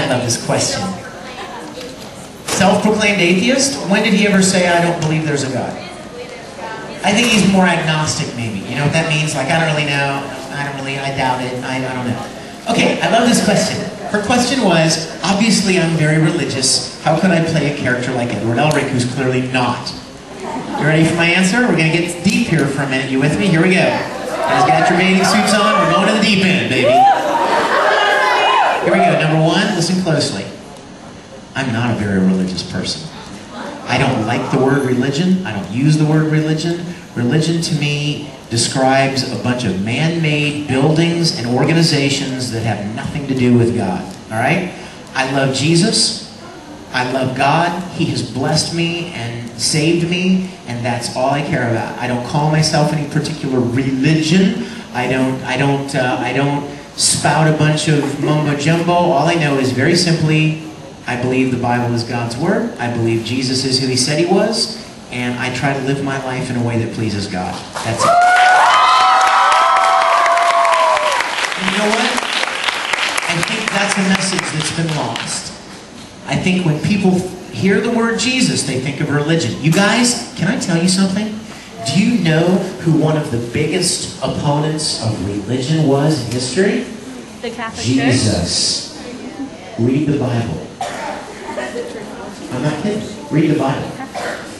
I love this question. Self-proclaimed atheist? When did he ever say, I don't believe there's a God? I think he's more agnostic, maybe. You know what that means? Like, I don't really know. I doubt it. I don't know. Okay, I love this question. Her question was, obviously I'm very religious. How could I play a character like Edward Elric, who's clearly not? You ready for my answer? We're going to get deep here for a minute. You with me? Here we go. You guys got your bathing suits on? We're going to the deep end, baby. Here we go. Number one, listen closely. I'm not a very religious person. I don't like the word religion. I don't use the word religion. Religion to me describes a bunch of man-made buildings and organizations that have nothing to do with God. All right? I love Jesus. I love God. He has blessed me and saved me, and that's all I care about. I don't call myself any particular religion. I don't spout a bunch of mumbo jumbo. All I know is very simply, I believe the Bible is God's Word. I believe Jesus is who He said He was. And I try to live my life in a way that pleases God. That's it. And you know what? I think that's a message that's been lost. I think when people hear the word Jesus, they think of religion. You guys, can I tell you something? Do you know who one of the biggest opponents of religion was in history? The Catholic Jesus. Church? Read the Bible. I'm not kidding. Read the Bible.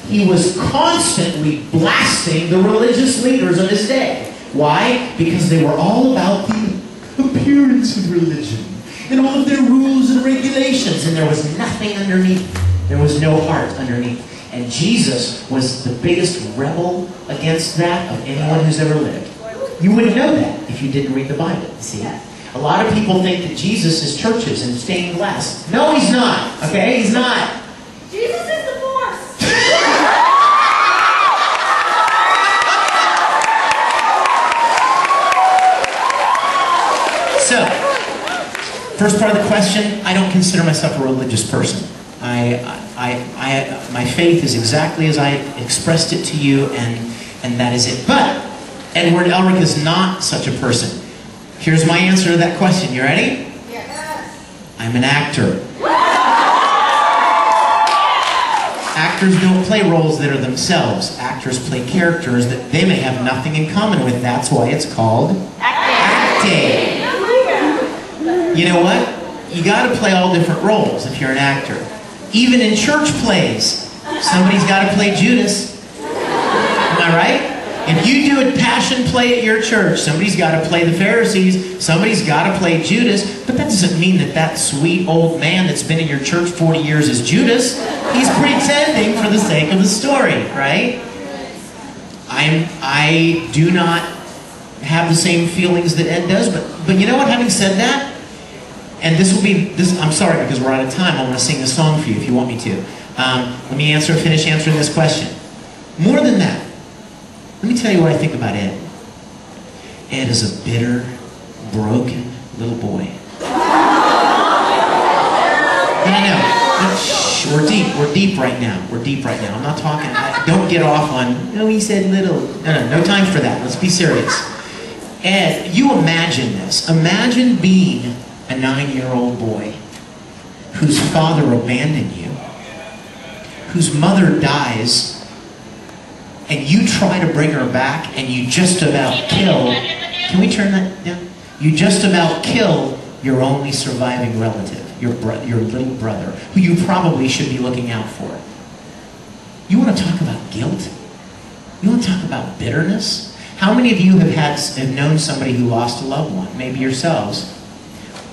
He was constantly blasting the religious leaders of his day. Why? Because they were all about the appearance of religion and all of their rules and regulations, and there was nothing underneath. There was no heart underneath. And Jesus was the biggest rebel against that of anyone who's ever lived. You wouldn't know that if you didn't read the Bible, see? A lot of people think that Jesus is churches and stained glass. No, He's not, okay? He's not. Jesus is the force! So, first part of the question, I don't consider myself a religious person. My faith is exactly as I expressed it to you, and that is it. But Edward Elric is not such a person. Here's my answer to that question. You ready? Yes. I'm an actor. Actors don't play roles that are themselves. Actors play characters that they may have nothing in common with. That's why it's called acting. You know what? You got to play all different roles if you're an actor. Even in church plays, somebody's got to play Judas. Am I right? If you do a passion play at your church, somebody's got to play the Pharisees, somebody's got to play Judas, but that doesn't mean that that sweet old man that's been in your church 40 years is Judas. He's pretending for the sake of the story, right? I do not have the same feelings that Ed does, but you know what, having said that, and I'm sorry because we're out of time, I want to sing the song for you if you want me to. Let me finish answering this question. More than that, let me tell you what I think about Ed. Ed is a bitter, broken little boy. And I know, shh, we're deep right now. We're deep right now. I'm not talking, don't get off on, no, he said little. No time for that. Let's be serious. Ed, you imagine this. Imagine being a 9-year-old boy whose father abandoned you, whose mother dies, and you try to bring her back, and you just about kill, can we turn that down? You just about kill your only surviving relative, your little brother, who you probably should be looking out for. You want to talk about guilt? You want to talk about bitterness? How many of you have known somebody who lost a loved one, maybe yourselves?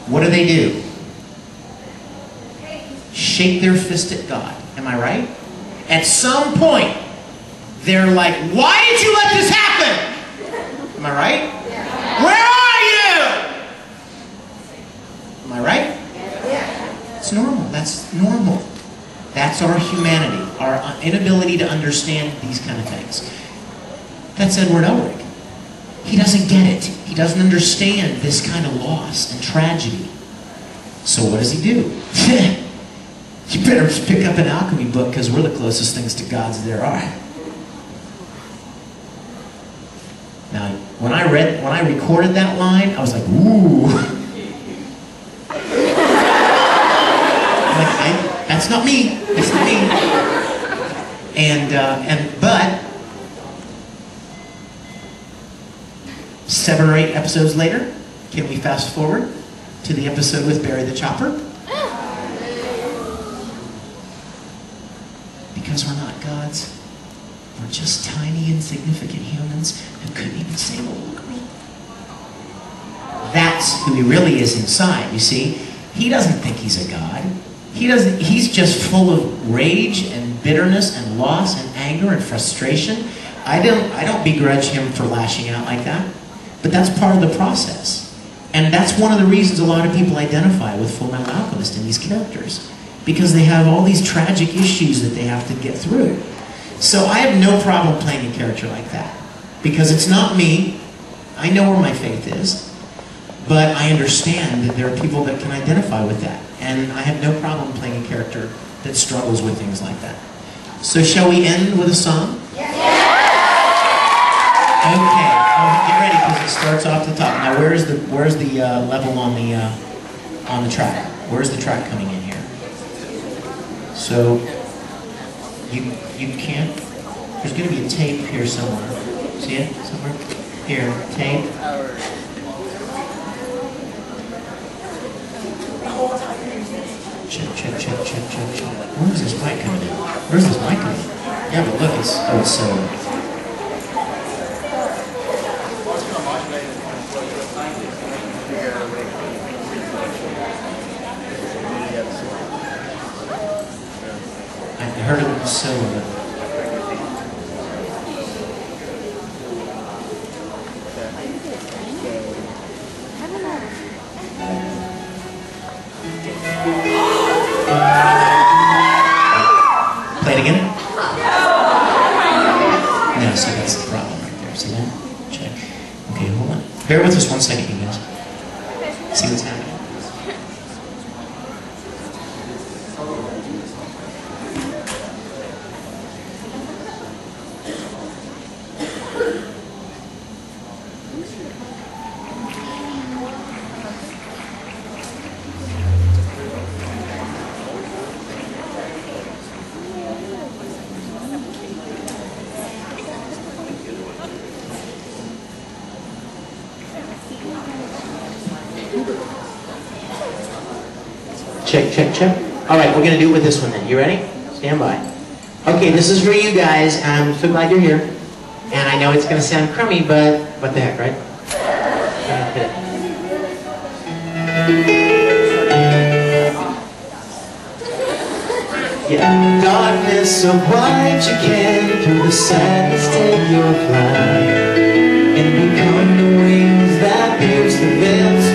What do? Shake their fist at God. Am I right? At some point, they're like, why did you let this happen? Am I right? Yeah. Where are you? Am I right? Yeah. It's normal. That's normal. That's our humanity, our inability to understand these kind of things. That's Edward Elric. He doesn't get it. He doesn't understand this kind of loss and tragedy. So what does he do? You better pick up an alchemy book because we're the closest things to gods there are. Now, when I recorded that line, I was like, ooh. That's not me. That's not me. But 7 or 8 episodes later, can we fast forward to the episode with Barry the Chopper? Because we're not gods. We're just tiny, insignificant humans who couldn't even save a little girl. That's who he really is inside, you see. He doesn't think he's a god. He's just full of rage and bitterness and loss and anger and frustration. I don't begrudge him for lashing out like that. But that's part of the process. And that's one of the reasons a lot of people identify with Full Metal Alchemist and these characters. Because they have all these tragic issues that they have to get through. So I have no problem playing a character like that. Because it's not me. I know where my faith is. But I understand that there are people that can identify with that. And I have no problem playing a character that struggles with things like that. So shall we end with a song? Yeah. Okay. Oh, get ready because it starts off the top. Now where's the level on the track? Where's the track coming in here? So you can't. There's going to be a tape here somewhere. See it somewhere? Here, tape. Check. Where's this mic coming in? Where's this mic coming in? Yeah, but look, it's so. I heard it was so. Play it again? No, see, that's the problem right there. See that? Check. Okay, hold on. Bear with us 1 second, you guys. See what's happening. Check. All right, we're going to do it with this one then. You ready? Stand by. Okay, this is for you guys. I'm so glad you're here. And I know it's going to sound crummy, but what the heck, right? Yeah. Darkness so bright you can, through the sadness take your flight, and become the wings that pierce the veil.